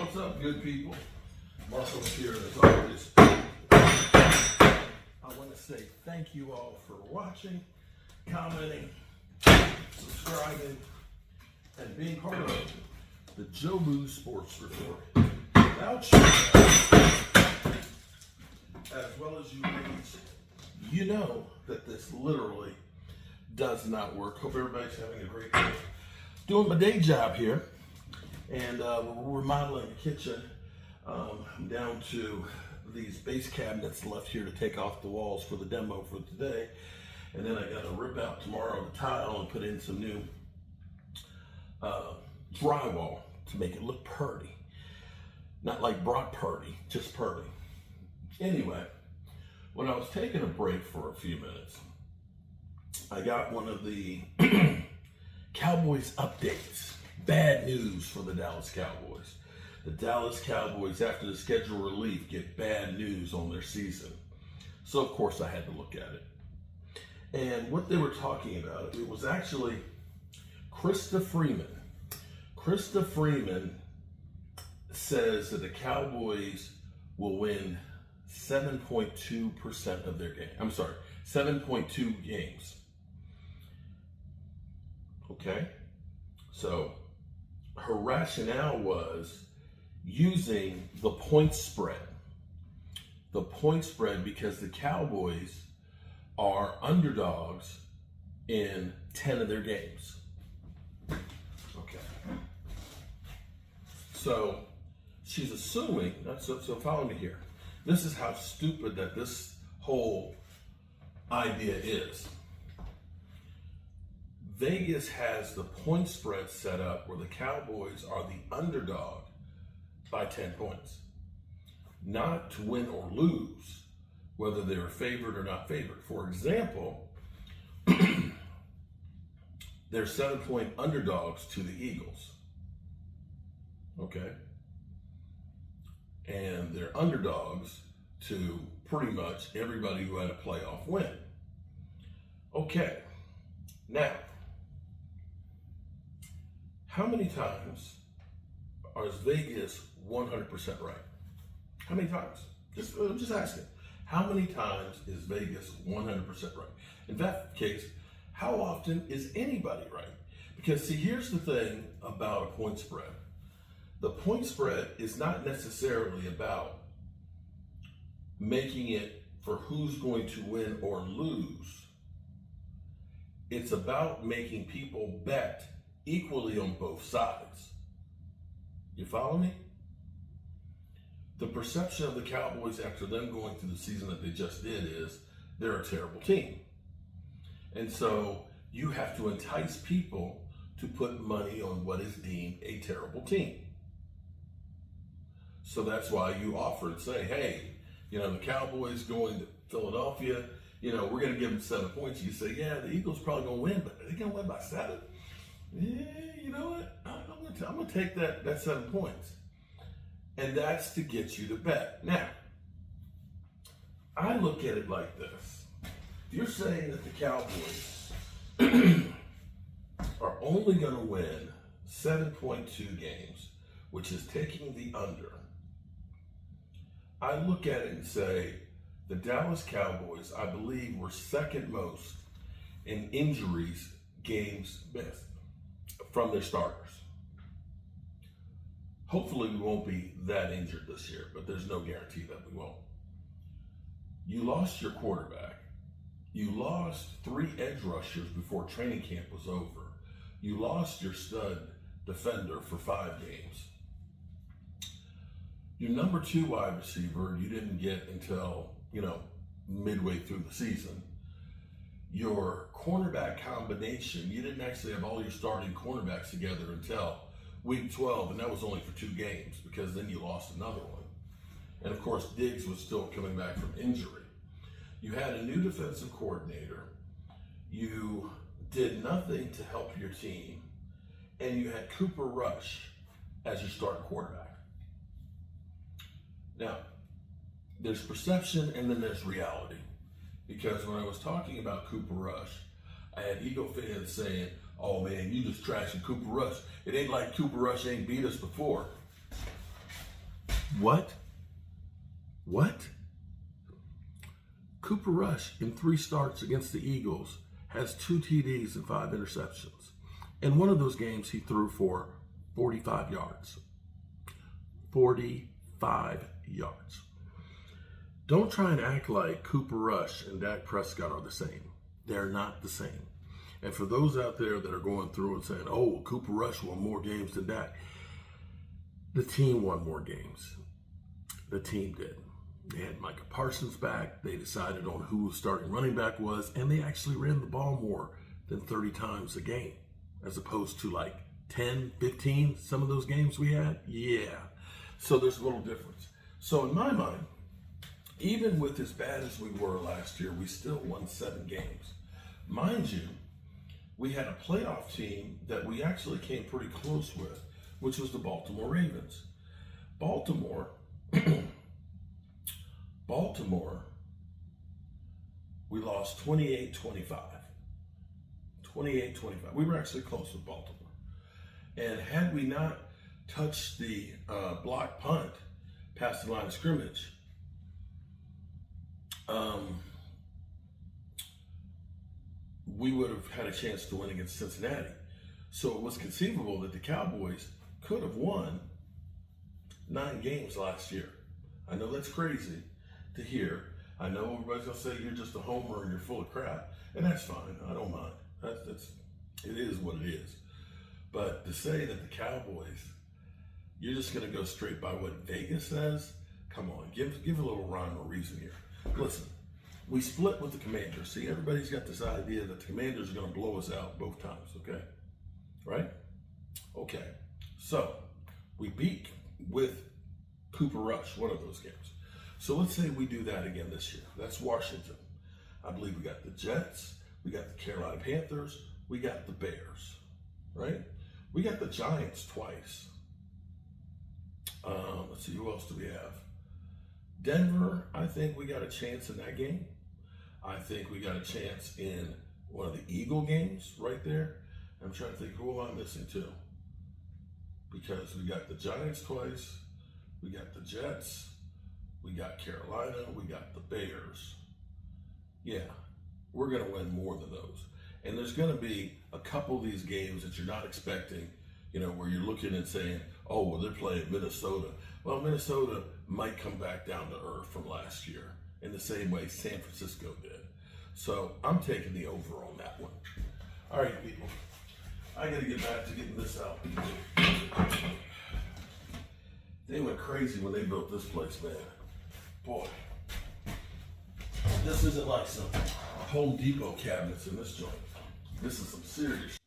What's up, good people? Marco's here as always. I want to say thank you all for watching, commenting, subscribing, and being part of the Joe Boo Sports Report. Without you guys, as well as you ladies, you know that this literally does not work. Hope everybody's having a great day. Doing my day job here, and we're remodeling the kitchen. I'm down to these base cabinets left here to take off the walls for the demo for today, and then I got to rip out tomorrow the tile and put in some new drywall to make it look purty. Not like Brock Purdy, just purty. Anyway, when I was taking a break for a few minutes, I got one of the Cowboys updates. Bad news for the Dallas Cowboys. The Dallas Cowboys, after the schedule relief, get bad news on their season. So, of course, I had to look at it. And what they were talking about, it was actually Krista Freeman. Krista Freeman says that the Cowboys will win 7.2% of their game. I'm sorry, 7.2 games. Okay? So, her rationale was using the point spread. The point spread because the Cowboys are underdogs in 10 of their games. Okay. So, she's assuming, so follow me here. This is how stupid that this whole idea is. Vegas has the point spread set up where the Cowboys are the underdog by 10 points. Not to win or lose, whether they're favored or not favored. For example, they're 7-point underdogs to the Eagles. Okay? And they're underdogs to pretty much everybody who had a playoff win. Okay. Now, how many times is Vegas 100% right? How many times? Just asking. How many times is Vegas 100% right? In that case, how often is anybody right? Because see, here's the thing about a point spread. The point spread is not necessarily about making it for who's going to win or lose. It's about making people bet equally on both sides. You follow me? The perception of the Cowboys after them going through the season that they just did is they're a terrible team. And so you have to entice people to put money on what is deemed a terrible team. So that's why you offer and say, hey, the Cowboys going to Philadelphia, we're going to give them 7 points. You say, yeah, the Eagles probably going to win, but are they going to win by 7? Yeah, you know what? I'm going to take that 7 points. And that's to get you to bet. Now, I look at it like this. If you're saying that the Cowboys are only going to win 7.2 games, which is taking the under, I look at it and say, the Dallas Cowboys, I believe, were second most in injuries games missed from their starters. Hopefully we won't be that injured this year, but there's no guarantee that we won't. You lost your quarterback. You lost 3 edge rushers before training camp was over. You lost your stud defender for 5 games. Your number 2 wide receiver you didn't get until, midway through the season. Your cornerback combination, you didn't actually have all your starting cornerbacks together until week 12, and that was only for 2 games because then you lost another one. And of course, Diggs was still coming back from injury. You had a new defensive coordinator. You did nothing to help your team, and you had Cooper Rush as your starting quarterback. Now, there's perception and then there's reality. Because when I was talking about Cooper Rush, I had Eagle fans saying, oh man, you just trashing Cooper Rush. It ain't like Cooper Rush ain't beat us before. What? Cooper Rush, in 3 starts against the Eagles, has 2 TDs and 5 interceptions. In one of those games, he threw for 45 yards. 45 yards. Don't try and act like Cooper Rush and Dak Prescott are the same. They're not the same. And for those out there that are going through and saying, oh, Cooper Rush won more games than Dak, the team won more games. The team did. They had Micah Parsons back. They decided on who the starting running back was, and they actually ran the ball more than 30 times a game, as opposed to like 10, 15, some of those games we had. Yeah. So there's a little difference. So in my mind, even with as bad as we were last year, we still won 7 games. Mind you, we had a playoff team that we actually came pretty close with, which was the Baltimore Ravens. Baltimore, we lost 28-25. 28-25. We were actually close with Baltimore. And had we not touched the block punt past the line of scrimmage, we would have had a chance to win against Cincinnati. So it was conceivable that the Cowboys could have won 9 games last year. I know that's crazy to hear. I know everybody's gonna say you're just a homer and you're full of crap, and that's fine. I don't mind. It is what it is. But to say that the Cowboys, you're just gonna go straight by what Vegas says, come on, give a little rhyme or reason here. Listen, we split with the Commanders. See, everybody's got this idea that the Commanders are gonna blow us out both times, okay? Right? Okay. So we beat with Cooper Rush, one of those games. So let's say we do that again this year. That's Washington. I believe we got the Jets, we got the Carolina Panthers, we got the Bears, right? We got the Giants twice. Let's see, who else do we have? Denver, I think we got a chance in that game. I think we got a chance in one of the Eagle games right there. I'm trying to think, who am I missing too? Because we got the Giants twice, we got the Jets, we got Carolina, we got the Bears. Yeah, we're going to win more than those. And there's going to be a couple of these games that you're not expecting, you know, where you're looking and saying, oh, well, they're playing Minnesota. Well, Minnesota might come back down to earth from last year in the same way San Francisco did. So I'm taking the over on that one. All right, people. I got to get back to getting this out. They went crazy when they built this place, man. Boy, this isn't like some Home Depot cabinets in this joint. This is some serious shit.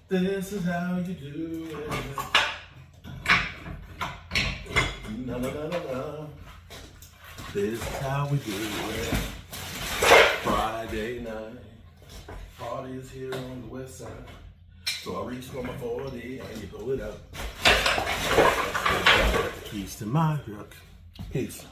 This is how you do it. Na na na na na. This is how we do it. Friday night. Party is here on the west side. So I reach for my 40 and you pull it up. Keys to my truck. Peace.